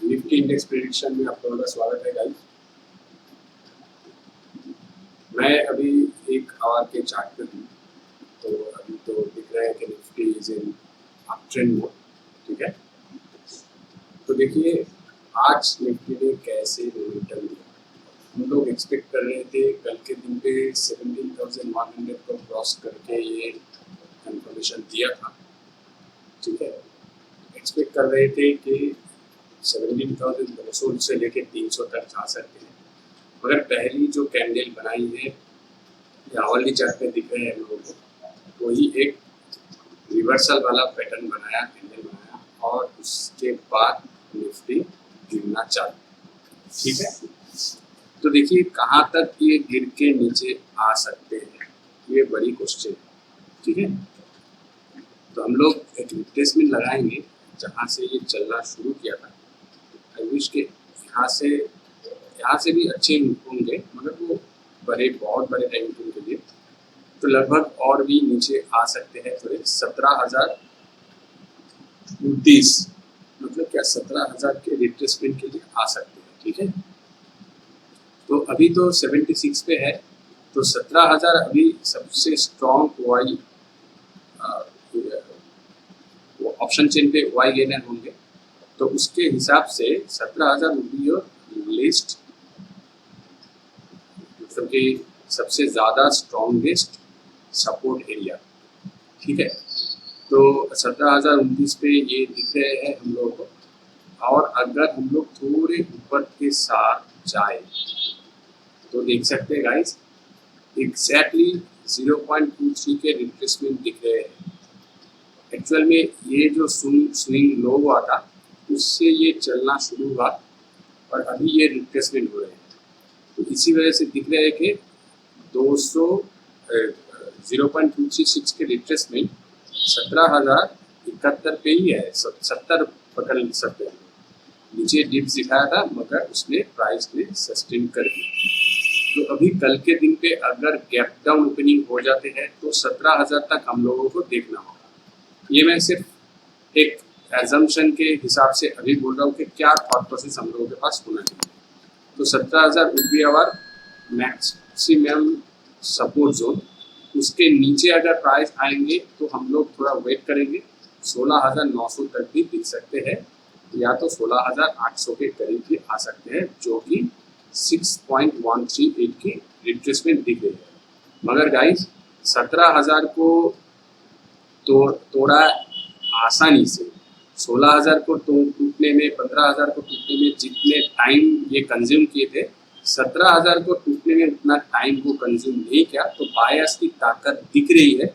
Nifty index prediction में आप लोगों का स्वागत है गाइस। मैं अभी एक आवर के चार्ट पे हूँ, तो अभी तो दिख रहा है कि Nifty is in up trend mode, ठीक है। तो देखिए आज निफ्टी ने कैसे मोमेंटम दिया। हम लोग एक्सपेक्ट कर रहे थे कल के दिन पे 17,100 को क्रॉस करके ये कंफर्मेशन दिया था, ठीक है। एक्सपेक्ट कर रहे थे कि 17,200 से लेके 300 तक जा सकते हैं, मगर पहली जो कैंडल बनाई है आवली चार्ट पे दिख रहे हैं लोगों को, वही एक रिवर्सल वाला पैटर्न बनाया, कैंडल बनाया, और उसके बाद निफ्टी गिरना चालू, ठीक है। तो देखिए कहाँ तक ये गिर के नीचे आ सकते हैं, ये बड़ी क्वेश्चन है, ठीक है। तो हम लोग एक रिप्लेसमेंट लगाएंगे जहाँ से ये चलना शुरू किया था। आई विश के यहाँ से भी अच्छे होंगे, मगर वो बहुत बड़े टाइम फ्रेम के लिए तो लगभग और भी नीचे आ सकते हैं थोड़े। 17,029 मतलब क्या 17,000 के रिट्रेसमेंट के लिए आ सकते हैं, ठीक है। तो अभी तो 76 पे है, तो 17,000 अभी सबसे स्ट्रॉन्ग वाई ऑप्शन चेन पे वाई गेनर होंगे, तो उसके हिसाब से 17,000 वुड बी योर लिस्ट, मतलब कि सबसे ज़्यादा स्ट्रॉन्गेस्ट सपोर्ट एरिया, ठीक है। तो 17,029 पे ये दिख रहे हैं हम लोगों को, और अगर हम लोग थोड़े ऊपर के साथ जाए तो देख सकते हैं गाइस एग्जैक्टली 0.23 के रिट्रेसमेंट दिख रहे हैं। एक्चुअल में ये जो स्विंग लो हुआ था उससे ये चलना शुरू हुआ और अभी ये रिट्रेसमेंट हो रहे हैं, तो इसी वजह से दिख रहा है कि 0.236 के रिट्रेसमेंट 17,071 पे ही है, 70 पकड़ सकते हैं। नीचे डिप्स दिखाया था मगर उसने प्राइस ने सस्टेन कर दिया। तो अभी कल के दिन पे अगर गैप डाउन ओपनिंग हो जाते हैं तो 17,000 तक हम लोगों को देखना होगा। ये मैं सिर्फ एक एजम्पशन के हिसाब से अभी बोल रहा हूँ कि क्या थॉट प्रोसेस हम लोगों के पास होना चाहिए। तो 17,000 would be our maximum support zone. उसके नीचे अगर प्राइस आएंगे तो हम लोग थोड़ा वेट करेंगे, 16,900 तक भी दिख सकते हैं, या तो 16,800 के करीब भी आ सकते हैं, जो कि 6.138 की रिट्रेसमेंट दिख रही है। मगर गाइस 17,000 को तोड़ा आसानी से, 16,000 को टूटने में, 15,000 को टूटने में जितने टाइम ये कंज्यूम किए थे, 17,000 को टूटने में उतना टाइम को कंज्यूम नहीं किया। तो बायस की ताकत दिख रही है,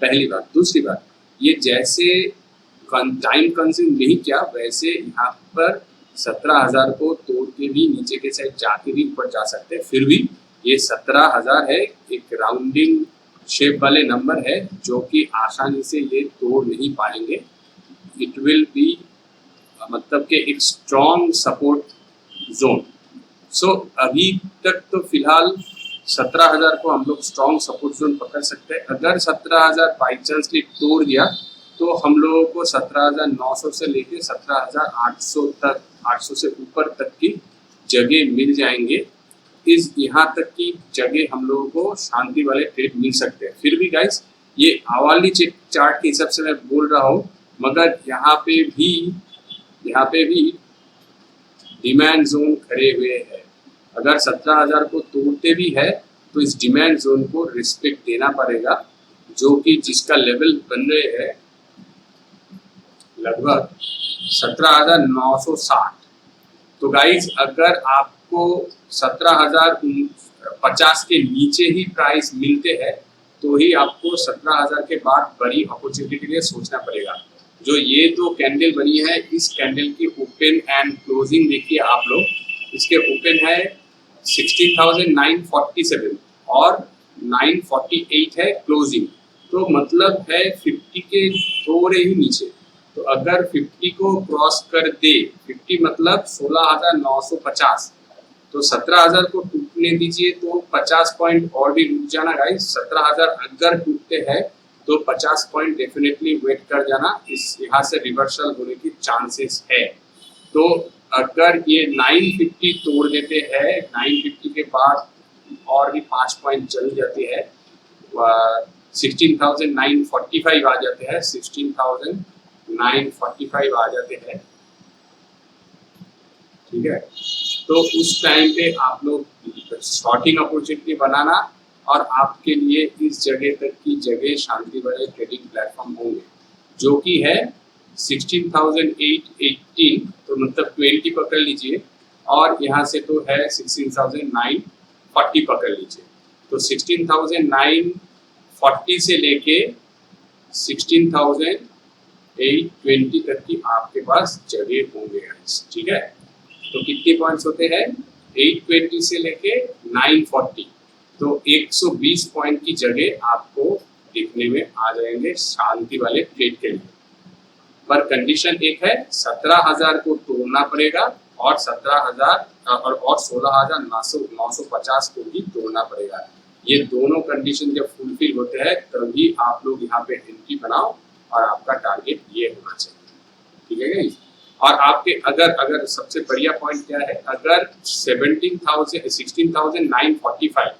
पहली बात। दूसरी बात, ये जैसे टाइम कंज्यूम नहीं किया वैसे यहाँ पर 17,000 को तोड़ के भी नीचे के साइड जाके भी ऊपर जा सकते हैं। फिर भी ये 17,000 है, एक राउंडिंग शेप वाले नंबर है जो कि आसानी से ये तोड़ नहीं पाएंगे। इट विल बी मतलब कि एक स्ट्रॉन्ग सपोर्ट जोन। सो अभी तक तो फिलहाल 17,000 को हम लोग स्ट्रॉन्ग सपोर्ट जोन पकड़ सकते हैं। अगर 17,000 बाई चांस तोड़ दिया तो हम लोगों को 17,900 से लेके 17,800 तक, 800 से ऊपर तक की जगह मिल जाएंगे। इस यहाँ तक की जगह हम लोगों को शांति वाले ट्रेड मिल सकते हैं। फिर भी गाइस ये आवाली चार्ट के हिसाब से मैं बोल रहा हूँ, मगर यहाँ पे भी डिमांड जोन खड़े हुए हैं। अगर 17,000 को तोड़ते भी है तो इस डिमांड जोन को रिस्पेक्ट देना पड़ेगा, जो कि जिसका लेवल बन रहे हैं लगभग 17,960। तो गाइज अगर आपको 17,050 के नीचे ही प्राइस मिलते हैं तो ही आपको 17,000 के बाद बड़ी अपॉर्चुनिटी के लिए सोचना पड़ेगा। जो ये दो कैंडल बनी है, इस कैंडल की ओपन एंड क्लोजिंग देखिए आप लोग, इसके ओपन है 16,947 और 948 है क्लोजिंग, तो मतलब है 50 के थोड़े ही नीचे। तो अगर 50 को क्रॉस कर दे, 50 मतलब 16,950, तो 17,000 को टूटने दीजिए तो 50 पॉइंट और भी रुक जाना गाइस। 17,000 अगर टूटते हैं तो 50 पॉइंट डेफिनेटली वेट कर जाना, इस यहाँ से रिवर्सल होने की चांसेस है। तो अगर ये 950 तोड़ देते हैं, 950 के बाद और भी 5 पॉइंट चल जाते हैं, 16,945 आ जाते हैं, 16,945 आ जाते हैं, ठीक है। तो उस टाइम पे आप लोग शॉर्टिंग अपॉर्चुनिटी बनाना, और आपके लिए इस जगह तक की जगह शांति वाले ट्रेडिंग प्लेटफॉर्म होंगे, जो कि है 16,818, तो मतलब 20 पकड़ लीजिए, और यहाँ से तो है 16,940 पकड़ लीजिए। तो 16,940 से लेके 16,820 तक की आपके पास जगह होंगे, ठीक है। तो कितने पॉइंट्स होते हैं? 820 से लेके 940, तो 120 पॉइंट की जगह आपको दिखने में आ जाएंगे शांति वाले ट्रेड के लिए। पर कंडीशन एक है, 17,000 को तोड़ना पड़ेगा, और 17,000 और 16,950 को भी तोड़ना पड़ेगा। ये दोनों कंडीशन जब फुलफिल होते हैं तभी आप लोग यहाँ पे एंट्री बनाओ, और आपका टारगेट ये होना चाहिए, ठीक है गाइस। और आपके अगर सबसे बढ़िया पॉइंट क्या है, अगर 16,945,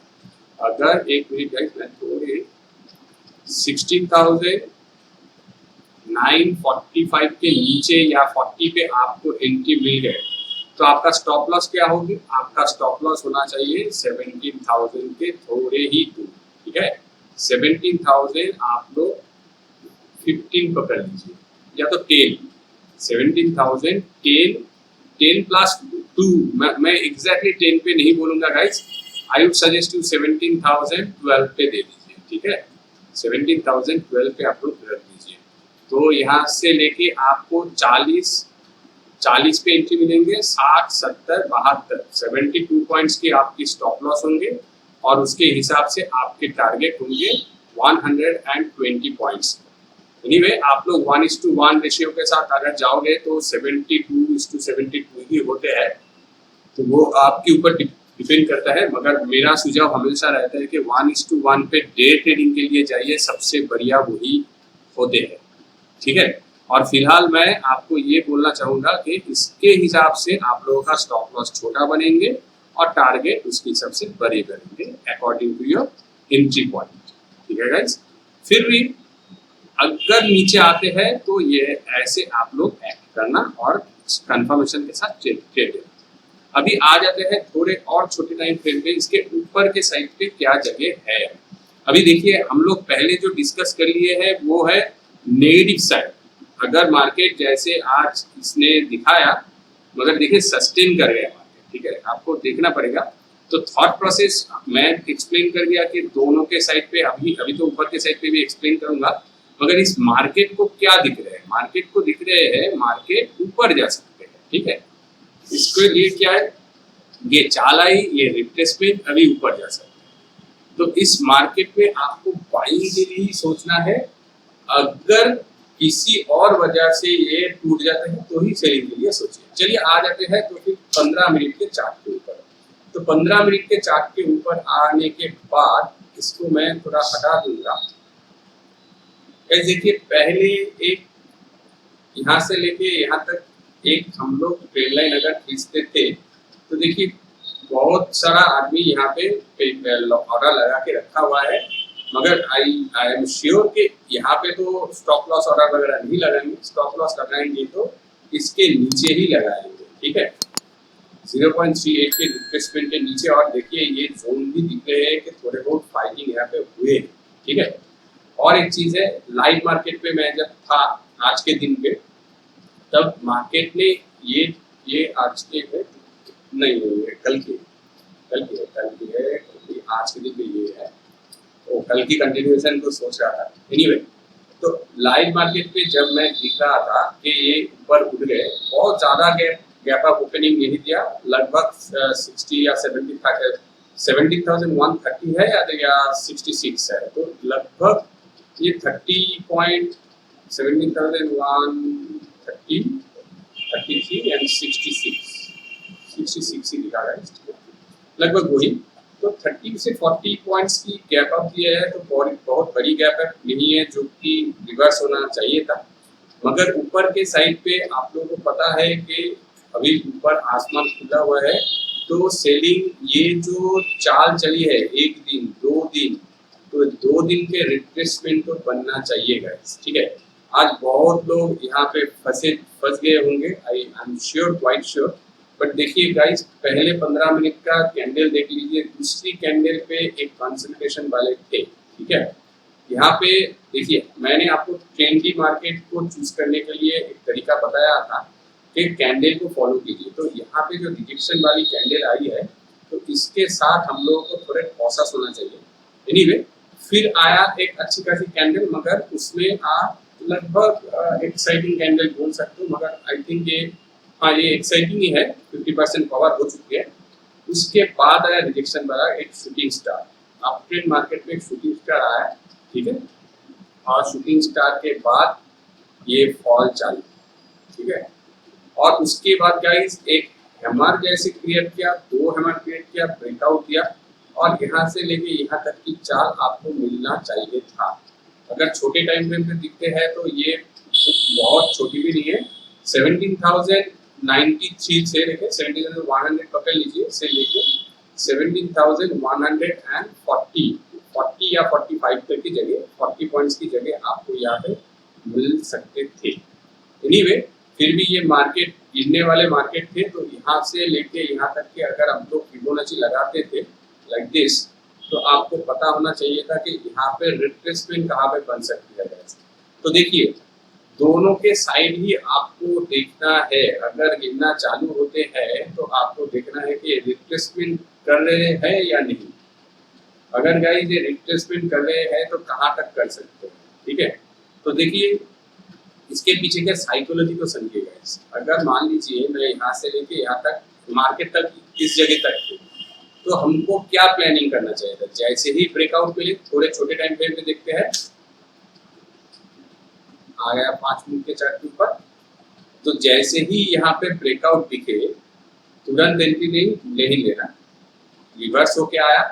अगर एक मिनट गाइस मैं थोड़े 16,945 के नीचे या 40 पे आपको एंट्री मिल गए, तो आपका स्टॉप लॉस क्या होगी? आपका स्टॉप लॉस होना चाहिए 17,000 के थोड़े ही दूर, ठीक है। 17,000 आप लोग 15 पकड़ लीजिए, या तो 10, 17,000 10 प्लस 2, मैं एग्जैक्टली 10 पे नहीं बोलूंगा guys, I would suggest you 17,012 पे दे दीजिए, ठीक है। 17,012 पे आप लोग रख दीजिए। तो यहाँ से लेके आपको 40 पे एंट्री मिलेंगे, 60, 70, 72, 72 पॉइंट्स के आपकी स्टॉप लॉस होंगे, और उसके हिसाब से आपके टारगेट होंगे 120 पॉइंट्स। एनीवे आप लोग 1:1 रेशियो के साथ अगर जाओगे तो 72:72 ही होते हैं, तो वो आपके ऊपर डिपेंड करता है। मगर मेरा सुझाव हमेशा रहता है कि 1:1 पे डे ट्रेडिंग के लिए जाइए, सबसे बढ़िया वही होते हैं, ठीक है। और फिलहाल मैं आपको ये बोलना चाहूँगा कि इसके हिसाब से आप लोगों का स्टॉप लॉस छोटा बनेंगे, और टारगेट उसके हिसाब से बड़े करेंगे according to your entry point, ठीक है गाइस। फिर भी अगर नीचे आते हैं तो ये ऐसे आप लोग एक्ट करना, और कंफर्मेशन के साथ ट्रेड। अभी आ जाते हैं थोड़े और छोटे टाइम फ्रेम पे, इसके ऊपर के साइड पे क्या जगह है। अभी देखिए हम लोग पहले जो डिस्कस कर लिए हैं वो है नेगेटिव साइड। अगर मार्केट जैसे आज इसने दिखाया, मगर देखिए सस्टेन कर गया मार्केट, ठीक है, आपको देखना पड़ेगा। तो थॉट प्रोसेस मैं एक्सप्लेन कर दिया कि दोनों के साइड पे, अभी तो ऊपर के साइड पे भी एक्सप्लेन करूंगा। मगर इस मार्केट को क्या दिख रहे हैं? मार्केट को दिख रहे हैं मार्केट ऊपर जा सकते हैं, ठीक है। इसके लिए क्या है, ये चालाई, ये रिट्रेसमेंट, अभी ऊपर जा सकते हैं। तो इस मार्केट में आपको बाइंग के लिए ही सोचना है। अगर किसी और वजह से ये टूट जाते हैं तो ही सेलिंग के लिए सोचिए। चलिए आ जाते हैं तो फिर 15 मिनट के चार्ट के ऊपर। तो 15 मिनट के चार्ट के ऊपर आने के बाद इसको मैं थोड़ा हटा दूंगा। देखिए पहले एक यहाँ से लेके यहाँ तक एक हम लोग ट्रेड लाइन अगर खींचते थे, तो देखिए बहुत सारा आदमी यहाँ पे ऑर्डर लगा के रखा हुआ है। मगर आई एम श्योर कि यहाँ पे तो स्टॉप लॉस ऑर्डर वगैरह नहीं लगाएंगे। स्टॉप लॉस लगाएंगे तो इसके नीचे ही लगाएंगे, ठीक है, 0.38 के रिट्रेसमेंट के नीचे। और देखिए ये जोन भी दिख रहे हैं कि थोड़े बहुत फाइटिंग यहाँ पे हुए हैं, ठीक है। और एक चीज है, लाइव मार्केट पे मैं जब था आज के दिन पे, तब मार्केट ने ये आज के नहीं है, कल की है, आज के दिन पे ये है, वो कल की कंटिन्यूएशन को सोच रहा था। एनीवे, तो लाइव मार्केट पे जब मैं दिख रहा था कि ये ऊपर उठ गए, बहुत ज्यादा गैप अप ओपनिंग नहीं दिया, लगभग 60 या 70,130 है या 66 है, तो लगभग ये 30.17,130, 33 एंड 66 ही दिखा रहा है, लगभग वही। तो 30 से 40 पॉइंट्स की गैप अप दिया है, तो बहुत बड़ी गैप अप नहीं है जो कि रिवर्स होना चाहिए था। मगर ऊपर के साइड पे आप लोगों को पता है कि अभी ऊपर आसमान खुला हुआ है, तो सेलिंग ये जो चाल चली है 1 दिन 2 दिन, तो 2 दिन के रिट्रेसमेंट तो बनना चाहिए गाइस, ठीक है। आज बहुत लोग यहाँ पे फंस गए होंगे, I am sure, quite sure. But देखिए गाइस, पहले 15 मिनट का कैंडल देख लीजिए, दूसरी कैंडल पे एक कंसंट्रेशन वाले थे, ठीक है। यहाँ पे देखिए, मैंने आपको ट्रेंडी मार्केट को चूज करने के लिए एक तरीका बताया था कि कैंडल को फॉलो कीजिए। तो यहाँ पे जो रिजेक्शन वाली कैंडल आई है, तो इसके साथ हम लोगों को थोड़े कॉशस होना चाहिए। एनीवे, फिर आया एक अच्छी खासी कैंडल, मगर उसमें आप लगभग एक्साइटिंग कैंडल बोल सकते हो, मगर आई थिंक ये, हाँ ये एक्साइटिंग ही है, 50% कवर हो चुकी है। उसके बाद आया रिजेक्शन वाला एक shooting star, up trend market में एक शूटिंग स्टार आया, ठीक है। और शूटिंग स्टार के बाद ये फॉल चालू, ठीक है। और उसके बाद गाइस एक हैमर जैसे क्रिएट किया, 2 हैमर क्रिएट किया, ब्रेकआउट किया, और यहाँ से लेके यहाँ तक की चाल आपको मिलना चाहिए था। अगर छोटे टाइम फ्रेम पे दिखते हैं तो ये बहुत छोटी भी नहीं है। 17,093 से लेके 17,100 पकड़ लीजिए, से लेके 17,140 या 45 तक की जगह, 40 पॉइंट्स की जगह आपको यहाँ पे मिल सकते थे। एनीवे, फिर भी ये मार्केट गिरने वाले मार्केट थे, तो यहाँ से लेके यहाँ तक के अगर हम लोग फिबोनाची लगाते थे लाइक दिस, तो आपको पता होना चाहिए था कि यहाँ पे रिट्रेसमेंट कहाँ पे बन सकती है। तो देखिए, दोनों के साइड ही आपको देखना है। अगर गिरना चालू होते हैं तो आपको देखना है कि रिट्रेसमेंट कर रहे हैं या नहीं। अगर गाइस ये रिट्रेसमेंट कर रहे हैं तो कहाँ तक कर सकते हैं, ठीक है। तो देखिए, इसके पीछे के साइकोलॉजी को समझिए गाइस। अगर मान लीजिए मैं यहाँ से लेके यहाँ तक मार्केट तक इस जगह तक थी, तो हमको क्या प्लानिंग करना चाहिए था। जैसे ही ब्रेकआउट मिले, थोड़े छोटे टाइम फ्रेम पे देखते हैं, आ गया 5 मिनट के चार्ट के ऊपर, तो जैसे ही यहाँ पे ब्रेकआउट दिखे तुरंत एंट्री नहीं लेना। रिवर्स होके आया,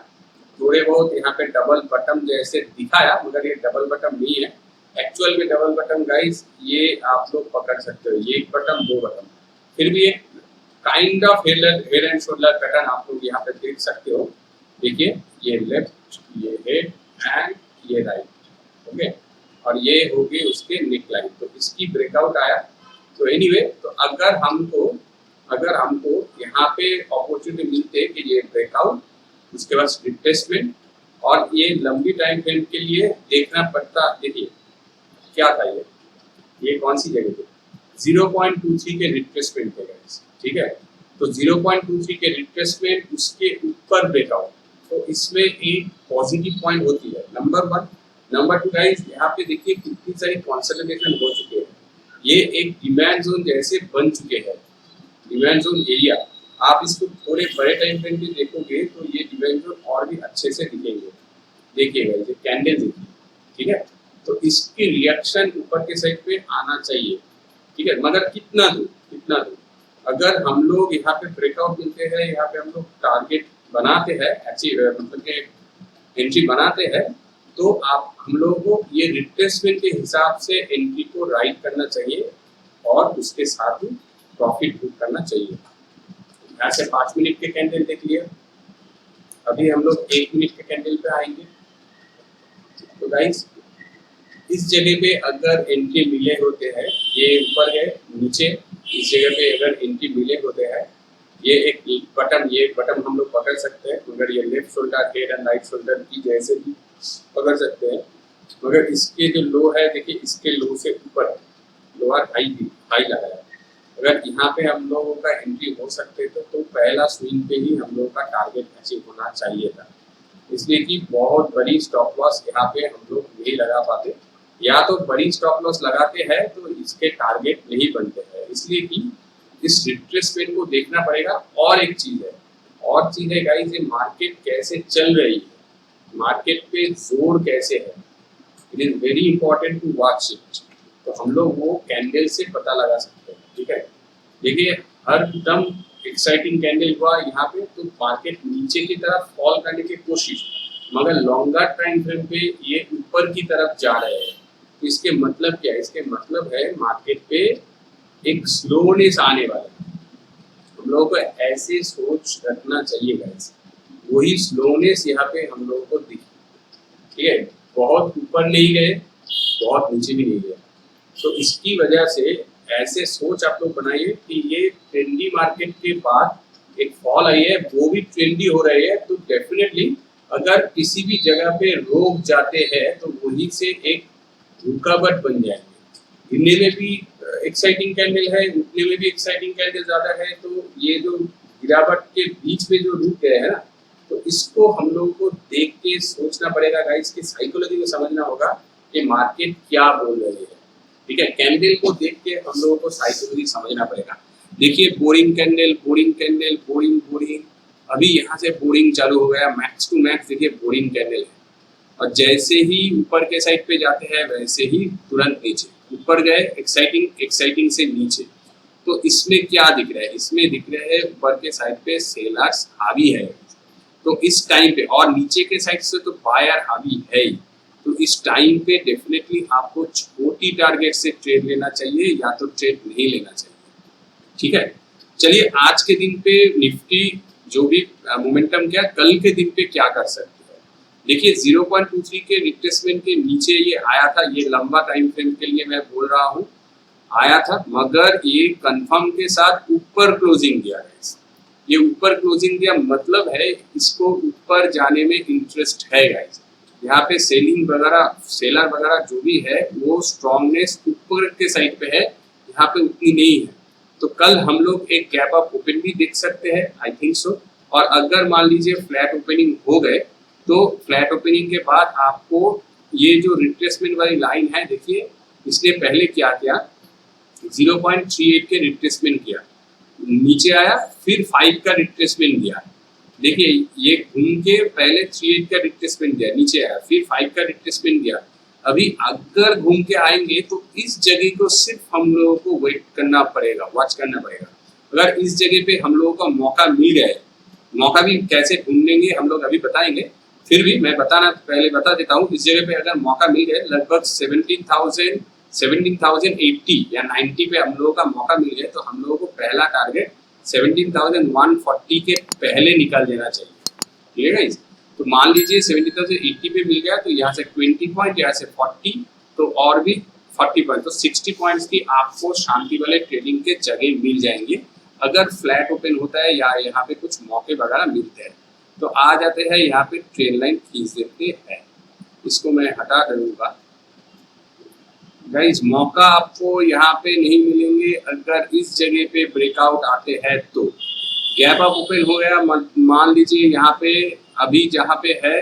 थोड़े बहुत यहाँ पे डबल बटन जैसे दिखाया, मगर ये डबल बटन नहीं है। एक्चुअल में डबल बटन गाइस ये आप लोग पकड़ सकते हो, ये 1 बटन 2 बटन, फिर भी एक kind of head and shoulder pattern आप लोग यहाँ पे देख सकते हो। देखिए, ये लेफ्ट, ये हेड एंड ये राइट, ओके, और ये हो गई उसके नेक लाइन। तो इसकी ब्रेकआउट आया। तो एनीवे, तो अगर हमको यहाँ पे अपॉर्चुनिटी मिलते कि ये ब्रेकआउट, उसके बाद रिट्रेसमेंट, और ये लंबी टाइम फ्रेम के लिए देखना पड़ता। देखिए क्या था, ये कौन सी जगह थी, 0.23 के रिट्रेसमेंट थे गाइस, ठीक है। तो 0.23 के रिट्रेसमेंट, उसके ऊपर ब्रेकआउट, तो इसमें एक पॉजिटिव पॉइंट होती है, नंबर 1। नंबर 2 गाइस, यहाँ पे देखिए कितनी सारी कंसोलिडेशन हो चुके हैं। ये एक डिमांड जोन जैसे बन चुके हैं, डिमांड जोन एरिया। आप इसको थोड़े बड़े टाइम फ्रेम पे देखोगे तो ये डिमांड जोन और भी अच्छे से दिखेंगे। देखिएगा, ये कैंडल देखिए, ठीक है। तो इसकी रिएक्शन ऊपर के साइड पे आना चाहिए, ठीक है, मगर कितना दूर। अगर हम लोग यहाँ पे ब्रेकआउट मिलते हैं, यहाँ पे हम लोग टारगेट बनाते हैं, मतलब कि एंट्री बनाते हैं, तो हम लोगों को ये रिट्रेसमेंट के हिसाब से एंट्री को राइट करना चाहिए, और उसके साथ ही प्रॉफिट बुक करना चाहिए। यहाँ से 5 मिनट के कैंडल देख लिया, अभी हम लोग 1 मिनट के कैंडल पे आएंगे। तो गाइस, इस जगह पे अगर एंट्री मिले होते हैं, ये ऊपर है, नीचे इस जगह पे अगर एंट्री मिले होते हैं, ये एक बटन हम लोग पकड़ सकते हैं, मगर ये left shoulder, head and right shoulder की जैसे भी पकड़ सकते हैं। मगर इसके जो लो है, देखिए इसके लो से ऊपर है, लोअर हाई लगाया। अगर यहाँ पे हम लोगों का एंट्री हो सकते थे, तो पहला स्विंग पे ही हम लोगों का टारगेट अचीव होना चाहिए था। इसलिए कि बहुत बड़ी स्टॉप लॉस यहाँ पे हम लोग नहीं लगा पाते, या तो बड़ी स्टॉप लॉस लगाते हैं तो इसके टारगेट नहीं बनते हैं। इसलिए कि इस रिट्रेसमेंट को देखना पड़ेगा। और एक चीज है गाइस, ये मार्केट कैसे चल रही है, मार्केट पे जोर कैसे है, it is very important to watch it. तो हम लोग वो कैंडल से पता लगा सकते हैं, ठीक है। देखिए, हर दम एक्साइटिंग कैंडल हुआ यहाँ पे, तो मार्केट नीचे की तरफ फॉल करने की कोशिश, मगर लॉन्गर टाइम फ्रेम पे ये ऊपर की तरफ जा रहे हैं। तो इसके मतलब क्या है, इसके मतलब है मार्केट पे एक स्लोनेस आने वाला है, हम लोगों को ऐसे सोच रखना चाहिए गाइस, वही स्लोनेस यहाँ पे हम लोगों को दिखी। ठीक है, बहुत ऊपर नहीं गए, बहुत नीचे भी नहीं गए। तो इसकी वजह से ऐसे सोच आप लोग बनाइए कि ये ट्रेंडी मार्केट के बाद एक फॉल आई है, वो भी ट्रेंडी हो रही है, तो डेफिनेटली अगर किसी भी जगह पे रोक जाते हैं तो वहीं से एक रुकावट बन जाएंगे। गिरने में भी एक्साइटिंग कैंडल है, उठने में भी एक्साइटिंग कैंडल ज्यादा है, तो ये जो गिरावट के बीच में जो रुक गए है ना, तो इसको हम लोगों को देख के सोचना पड़ेगा गाइस, की साइकोलॉजी को समझना होगा कि मार्केट क्या बोल रही है। ठीक है, कैंडल को देख के हम लोगों को साइकोलॉजी समझना पड़ेगा। देखिए boring candle, boring candle, boring boring, अभी यहाँ से बोरिंग चालू हो गया, मैक्स टू मैक्स देखिए बोरिंग कैंडल है, और जैसे ही ऊपर के साइड पे जाते हैं वैसे ही तुरंत नीचे, ऊपर गए एक्साइटिंग, एक्साइटिंग से नीचे। तो इसमें क्या दिख रहा है, इसमें दिख रहा है ऊपर के साइड पे सेलर्स हावी है, तो इस टाइम पे, और नीचे के साइड से तो बायर हावी है ही, तो इस टाइम पे डेफिनेटली आपको छोटी टारगेट से ट्रेड लेना चाहिए या तो ट्रेड नहीं लेना चाहिए। ठीक है, चलिए आज के दिन पे निफ्टी जो भी मोमेंटम क्या, कल के दिन पे क्या कर सकते हैं। देखिए 0.23 के रिट्रेसमेंट के नीचे ये आया था, ये लंबा टाइम फ्रेम के लिए मैं बोल रहा हूँ आया था, मगर ये कंफर्म के साथ ऊपर क्लोजिंग दिया है। ये ऊपर क्लोजिंग दिया मतलब है इसको ऊपर जाने में इंटरेस्ट है गाइस। यहाँ पे सेलिंग वगैरह, सेलर वगैरह जो भी है वो स्ट्रॉन्गनेस ऊपर के साइड पे है, यहाँ पे उतनी नहीं है। तो कल हम लोग एक गैप अप ओपन भी देख सकते हैं, आई थिंक सो। और अगर मान लीजिए फ्लैट ओपनिंग हो गए तो फ्लैट ओपनिंग के बाद आपको ये जो रिट्रेसमेंट वाली लाइन है, देखिए इसने पहले क्या किया, 0.38 के रिट्रेसमेंट किया, नीचे आया, फिर 5 का रिट्रेसमेंट दिया। देखिए ये घूम के पहले 38 का रिट्रेसमेंट दिया, नीचे आया, फिर 5 का रिट्रेसमेंट दिया। अभी अगर घूम के आएंगे तो इस जगह को सिर्फ हम लोगों को वेट करना पड़ेगा, वॉच करना पड़ेगा। अगर इस जगह पे हम लोगों का मौका मिल गया, मौका भी कैसे ढूंढेंगे हम लोग अभी बताएंगे, फिर भी मैं पहले बता देता हूँ, इस जगह पे अगर मौका मिल गया लगभग 17,080 या 90 पे हम लोगों का मौका मिल गया, तो हम लोगों को पहला टारगेट 17,140 के पहले निकाल देना चाहिए। ठीक है गाइस, तो मान लीजिए 17,080 पे मिल गया, तो यहाँ से 20 पॉइंट, यहाँ से 40, तो और भी 40 पॉइंट, तो 60 पॉइंट्स की आपको शांति वाले ट्रेडिंग के जगह मिल जाएंगे अगर फ्लैट ओपन होता है या यहाँ पे कुछ मौके वगैरह मिलते हैं। तो आ जाते हैं यहाँ पे ट्रेड लाइन खींच देते हैं, इसको मैं हटा दूंगा गाइस। मौका आपको यहाँ पे नहीं मिलेंगे अगर इस जगह पे ब्रेकआउट आते हैं तो। गैप अप ओपन हो गया, मान लीजिए यहाँ पे अभी जहाँ पे है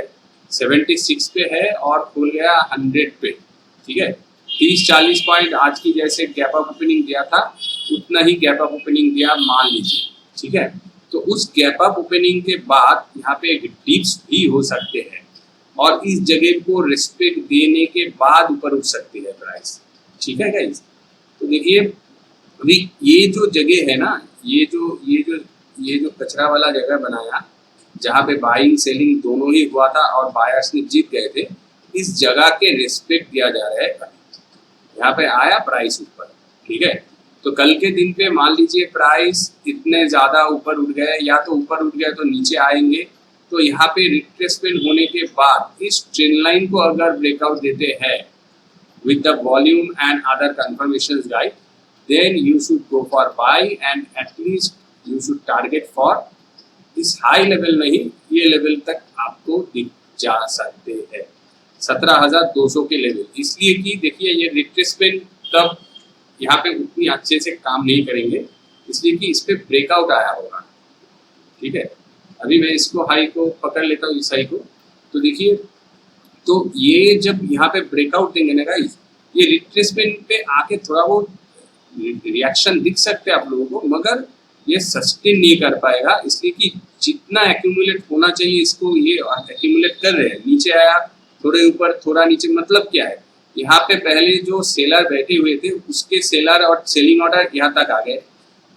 76 पे है और खुल गया 100 पे। ठीक है, 30-40 पॉइंट आज की जैसे गैप अप ओपनिंग दिया था उतना ही गैप अप ओपनिंग दिया मान लीजिए। ठीक है, तो उस गैप अप ओपनिंग के बाद यहाँ पे डिप्स भी हो सकते हैं और इस जगह को रिस्पेक्ट देने के बाद ऊपर उठ सकती है प्राइस। ठीक है गाइस, तो देखिए अभी ये जो जगह है ना, ये जो कचरा वाला जगह बनाया जहाँ पे बाइंग सेलिंग दोनों ही हुआ था और बायर्स ने जीत गए थे, इस जगह के रिस्पेक्ट दिया जा रहा है। यहाँ पे आया प्राइस ऊपर। ठीक है, तो कल के दिन पे मान लीजिए प्राइस इतने ज़्यादा ऊपर उठ गए, या तो ऊपर उठ गया तो नीचे आएंगे, तो यहाँ पे रिट्रेसमेंट होने के बाद इस ट्रेंड लाइन को अगर ब्रेकआउट देते हैं with the volume and other confirmations right, then you should go for buy and at least you should target for इस हाई लेवल नहीं, ये लेवल तक आपको दिख जा सकते हैं 17,200 के लेवल। इसलिए कि देखिए ये रिट्रेसमेंट तब यहाँ पे उतनी अच्छे से काम नहीं करेंगे, इसलिए कि इस पे ब्रेकआउट आया होगा। ठीक है, अभी मैं इसको हाई को पकड़ लेता हूँ, इस हाई को, तो देखिए तो ये जब यहाँ पे ब्रेकआउट देंगे ना गाइस, ये रिट्रेसमेंट पे आके थोड़ा वो रिएक्शन दिख सकते हैं आप लोगों को, मगर ये सस्टेन नहीं कर पाएगा, इसलिए कि जितना एक्यूमुलेट होना चाहिए इसको ये एक्यूमुलेट कर रहे हैं। नीचे आया, थोड़े ऊपर, थोड़ा नीचे, मतलब क्या है, यहाँ पे पहले जो सेलर बैठे हुए थे उसके सेलर और सेलिंग ऑर्डर यहाँ तक आ गए,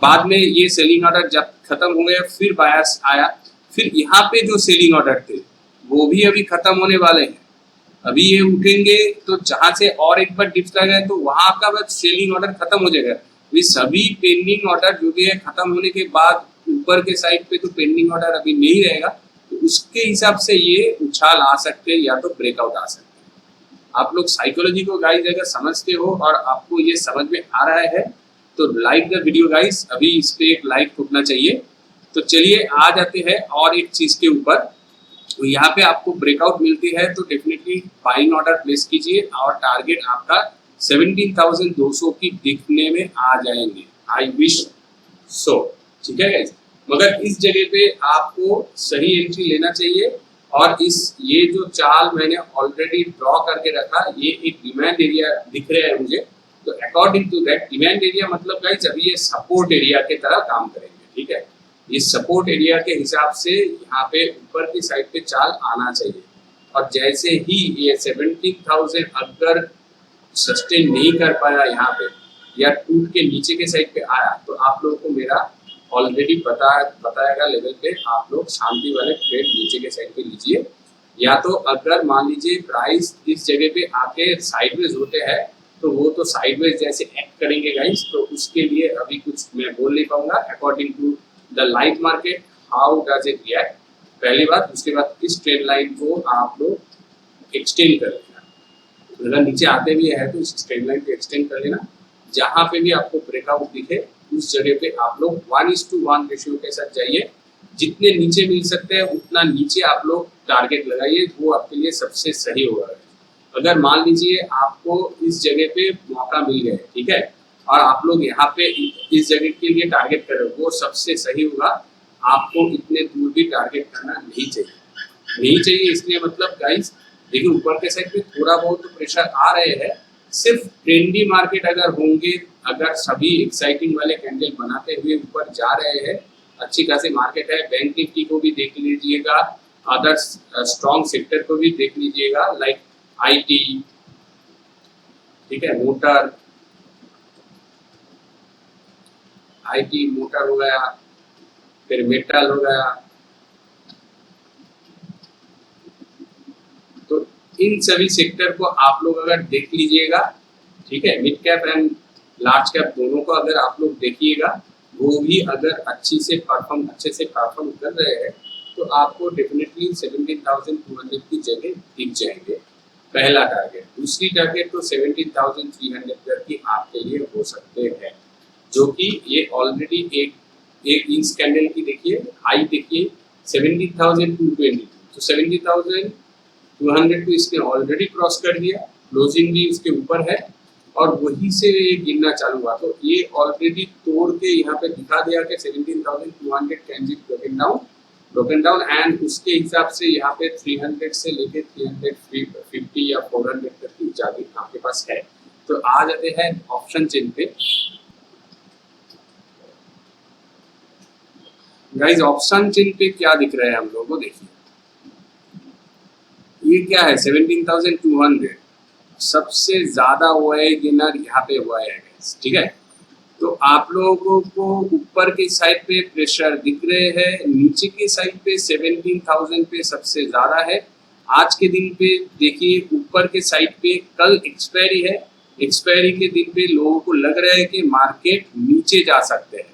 बाद में ये सेलिंग ऑर्डर जब खत्म हो गया फिर बायर्स आया, फिर यहाँ पे जो सेलिंग ऑर्डर थे वो भी अभी खत्म होने वाले हैं। अभी ये उठेंगे तो जहां से और एक बार डिप्स लगा है तो वहां का बस सेलिंग ऑर्डर खत्म हो जाएगा। ये सभी पेंडिंग ऑर्डर जो भी है खत्म होने के बाद ऊपर के साइड पे तो पेंडिंग ऑर्डर अभी नहीं रहेगा, तो उसके हिसाब से ये उछाल आ सकते हैं या तो ब्रेकआउट आ सकते हैं। आप लोग साइकोलॉजी को गाइस अगर समझते हो और आपको ये समझ में आ रहा है तो लाइक द वीडियो गाइस, अभी इस पे एक लाइक ठोकना चाहिए। तो चलिए आ जाते हैं और एक चीज के ऊपर। तो यहाँ पे आपको ब्रेकआउट मिलती है तो डेफिनेटली बाइंग ऑर्डर प्लेस कीजिए और टारगेट आपका 17,200 की दिखने में आ जाएंगे। आई विश सो, ठीक है गाइस। मगर इस जगह पे आपको सही एंट्री लेना चाहिए और ये जो चाल मैंने ऑलरेडी ड्रॉ करके रखा, ये एक डिमांड एरिया दिख रहा है मुझे। तो according to that demand area मतलब गाइस अभी ये सपोर्ट एरिया की तरह काम करेंगे, ठीक है। ये सपोर्ट एरिया के हिसाब से यहाँ पे ऊपर की साइड पे चाल आना चाहिए और जैसे ही ये 17,000 अगर सस्टेन नहीं कर पाया यहाँ पे या टूट के नीचे के साइड पे आया तो आप लोगों को मेरा ऑलरेडी बताएगा लेवल पे आप लोग शांति वाले ट्रेड नीचे के साइड पे लीजिए। या तो अगर मान लीजिए प्राइस इस जगह पे आके साइडवेज होते हैं तो वो तो साइडवेज जैसे एक्ट करेंगे गाइस, तो उसके लिए अभी कुछ मैं बोल नहीं पाऊंगा। According to the live market how does it react, पहली बात। उसके बाद इस ट्रेंड लाइन को आप लोग एक्सटेंड कर लेना, अगर नीचे आते भी है तो इस ट्रेंड लाइन को एक्सटेंड कर लेना। जहाँ पे भी आपको ब्रेकआउट दिखे उस जगह पे आप लोग 1:1 रेशियो के साथ जाइए। जितने नीचे मिल सकते हैं उतना नीचे आप लोग टारगेट लगाइए, वो आपके लिए सबसे सही होगा। अगर मान लीजिए आपको इस जगह पे मौका मिल गया, ठीक है, और आप लोग यहाँ पे इस जगह के लिए टारगेट कर रहे हो, वो सबसे सही होगा। आपको इतने दूर भी टारगेट करना नहीं चाहिए। इसलिए मतलब गाइस देखिए ऊपर के साइड पे थोड़ा बहुत तो प्रेशर आ रहे हैं। सिर्फ ट्रेंडी मार्केट अगर होंगे, अगर सभी एक्साइटिंग वाले कैंडल बनाते हुए ऊपर जा रहे हैं, अच्छी खासी मार्केट है। बैंक निफ्टी को भी देख लीजिएगा, अदर स्ट्रॉन्ग सेक्टर को भी देख लीजिएगा, लाइक आईटी, ठीक है, मोटर हो गया, फिर मेटल हो गया। तो इन सभी सेक्टर को आप लोग अगर देख लीजिएगा, ठीक है, mid cap and large cap दोनों को अगर आप लोग देखिएगा, वो भी अगर अच्छे से परफॉर्म कर रहे हैं तो आपको डेफिनेटली 17,200 की जगह दिख जाएंगे, पहला टारगेट। दूसरी टारगेट तो 17,300 तक की आपके लिए हो सकते हैं, जो कि ये ऑलरेडी एक इंच कैंडल की देखिए हाई देखिए 17,222, तो 17,200 को इसने ऑलरेडी क्रॉस कर दिया, क्लोजिंग भी उसके ऊपर है और वहीं से ये गिरना चालू हुआ। तो ये ऑलरेडी तोड़ के यहाँ पे दिखा दिया कि 17,200 can be broken down and उसके हिसाब से यहाँ पे 300 से लेके 350 या 400 तक की जागी आपके पास है। तो आ जाते हैं ऑप्शन चेन पे गाइस। ऑप्शन चेन पे क्या दिख रहा है हम लोगों को, देखिए ये क्या है 17,200 सबसे ज्यादा हुआ है गिनर यहाँ पे हुआ है गाइस, ठीक है। तो आप लोगों को ऊपर के साइड पे प्रेशर दिख रहे हैं, नीचे के साइड पे 17,000 पे सबसे ज्यादा है। आज के दिन पे देखिए ऊपर के साइड पे कल एक्सपायरी है, एक्सपायरी के दिन पे लोगों को लग रहा है कि मार्केट नीचे जा सकते हैं।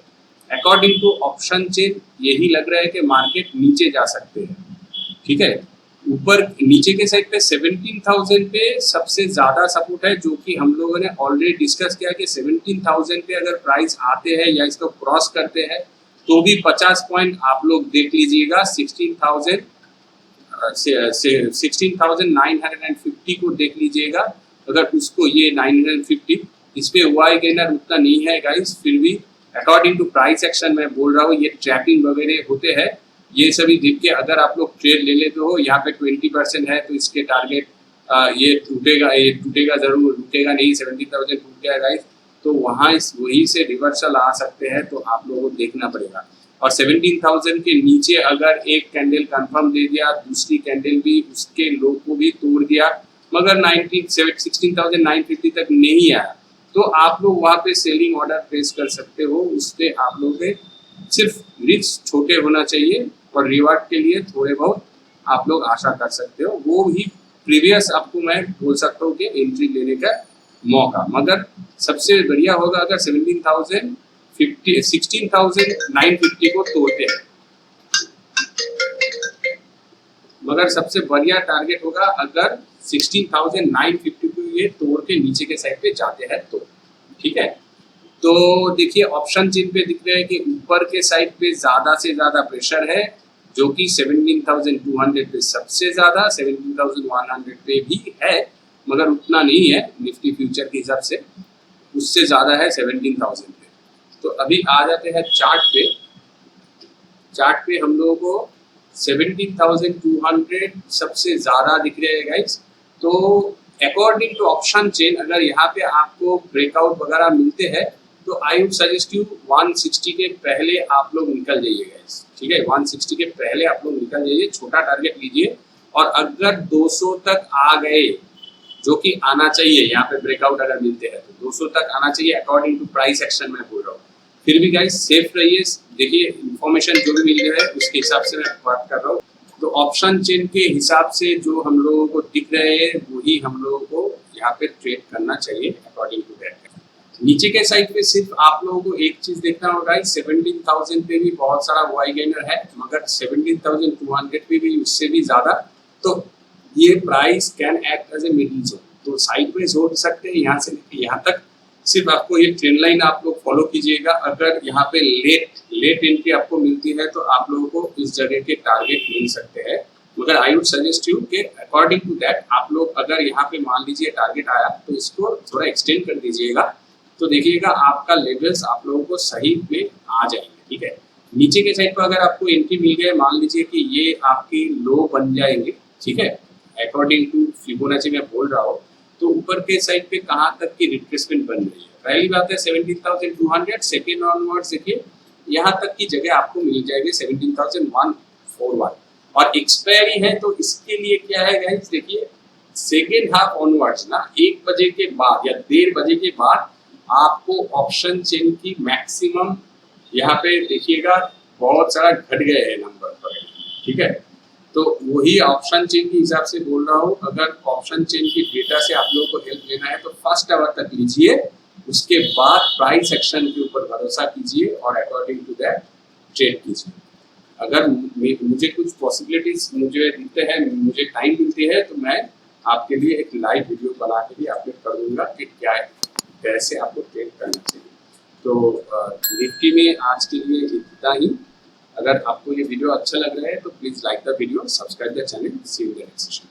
अकॉर्डिंग टू ऑप्शन चेन यही लग रहा है कि मार्केट नीचे जा सकते हैं, ठीक है। ऊपर नीचे के साइड पे 17,000 पे सबसे ज्यादा सपोर्ट है, जो कि हम लोगों ने ऑलरेडी डिस्कस किया कि 17,000 पे अगर प्राइस आते हैं या इसको क्रॉस करते हैं तो भी 50 पॉइंट आप लोग देख लीजिएगा। 16,950 को देख लीजिएगा। अगर उसको ये 950 इस पे हुआ है गेनर उतना नहीं है गाइस, फिर भी अकॉर्डिंग टू प्राइस एक्शन मैं बोल रहा हूँ, ये ट्रैपिंग वगैरह होते हैं, ये सभी देख के अगर आप लोग ट्रेड ले लेते हो, यहाँ पे 20% है तो इसके टारगेट ये टूटेगा जरूर, रुकेगा नहीं। 17,000 टूट गया गाइस तो वहीं से रिवर्सल आ सकते हैं, तो आप लोगों को देखना पड़ेगा। और 17,000 के नीचे अगर एक कैंडल कंफर्म दे दिया, दूसरी कैंडल भी उसके लो को भी तोड़ दिया, मगर 16,950 तक नहीं आया, तो आप लोग वहाँ पे सेलिंग ऑर्डर प्लेस कर सकते हो। उस पर आप लोगों के सिर्फ रिस्क छोटे होना चाहिए और रिवार्ड के लिए थोड़े बहुत आप लोग आशा कर सकते हो। वो भी प्रीवियस आपको मैं बोल सकता हूँ कि एंट्री लेने का मौका, मगर सबसे बढ़िया होगा अगर 17,000 16,950 को तोड़ते हैं, मगर सबसे बढ़िया टारगेट होगा अगर 16,950 को ये तोड़ के नीचे के साइड पे जाते हैं तो, ठीक है। तो देखिए ऑप्शन चेन पे दिख रहा है कि ऊपर के साइड पे ज्यादा से ज्यादा प्रेशर है, जो कि 17,200 पे सबसे ज्यादा, 17,100 पे भी है, मगर उतना नहीं है निफ्टी फ्यूचर के हिसाब से, उससे ज्यादा है 17,000 पे। तो अभी आ जाते हैं चार्ट पे। चार्ट पे हम लोगों को 17,200 सबसे ज्यादा दिख रहे हैं गाइस। तो अकॉर्डिंग टू ऑप्शन चेन अगर यहाँ पे आपको ब्रेकआउट वगैरह मिलते हैं तो आई वुड सजेस्ट यू 160 के पहले आप लोग निकल जाइए गाइस, ठीक है। 160 के पहले आप लोग निकल जाइए, छोटा टारगेट लीजिए, और अगर 200 तक आ गए, जो कि आना चाहिए, यहाँ पे ब्रेकआउट अगर मिलते हैं तो 200 तक आना चाहिए अकॉर्डिंग टू प्राइस एक्शन मैं बोल रहा हूँ। फिर भी गाइस सेफ रहिए, देखिए इन्फॉर्मेशन जो भी मिल रहा है उसके हिसाब से मैं बात कर रहा हूँ। तो ऑप्शन चेन के हिसाब से जो हम लोगों को दिख रहे हैं वही हम लोगों को यहाँ पे ट्रेड करना चाहिए अकॉर्डिंग टू दैट। नीचे के साइड पे सिर्फ आप लोगों को एक चीज देखना होगा, 17,000 पे भी बहुत सारा वाई गेनर है, मगर 17,200 पे भी उससे भी ज्यादा। तो ये price can act as a middle zone, तो साइडवेज हो सकते हैं यहाँ से लेके यहाँ तक। सिर्फ आपको ये ट्रेंड लाइन आप लोग फॉलो कीजिएगा। अगर यहाँ पे लेट एंट्री आपको मिलती है तो आप लोगों को इस जगह के टारगेट मिल सकते हैं, मगर आई वुड सजेस्ट यू कि अकॉर्डिंग टू दैट आप लोग अगर यहाँ पे मान लीजिए टारगेट आया तो इसको थोड़ा एक्सटेंड कर दीजिएगा, तो देखिएगा आपका लेवल्स आप लोगों को सही में आ जाएंगे, ठीक है। नीचे के साइड पर अगर आपको एंट्री मिल गया, मान लीजिए कि ये आपकी लो बन जाएंगे, ठीक है, अकॉर्डिंग टू फिबोनाची मैं बोल रहा हूँ, तो ऊपर के साइड पे कहाँ तक की रिट्रेसमेंट बन रही है। पहली बात है 17,200, सेकेंड ऑनवर्ड्स देखिए यहाँ तक की जगह आपको मिल जाएगी 17,141, और एक्सपायरी है तो इसके लिए क्या है गाइस, देखिए सेकेंड हाफ ऑनवर्ड्स ना 1 बजे के बाद या 1:30 बजे के बाद आपको ऑप्शन चेन की मैक्सिमम यहाँ पे देखिएगा बहुत सारा घट गए हैं नंबर पर, ठीक है। तो वही ऑप्शन चेन के हिसाब से बोल रहा हूँ, अगर ऑप्शन चेन की डेटा से आप लोगों को हेल्प लेना है तो फर्स्ट आवर तक लीजिए, उसके बाद प्राइस एक्शन के ऊपर भरोसा कीजिए और अकॉर्डिंग टू दैट ट्रेड कीजिए। अगर मुझे कुछ पॉसिबिलिटीज मुझे दिखते हैं, मुझे टाइम मिलती है, तो मैं आपके लिए एक लाइव वीडियो बना के भी अपलोड कर दूंगा कि क्या है, कैसे आपको ट्रेड करना चाहिए। तो निफ्टी में आज के लिए इतना ही। अगर आपको ये वीडियो अच्छा लग रहा है तो please like the video, subscribe the channel, see you in the next session.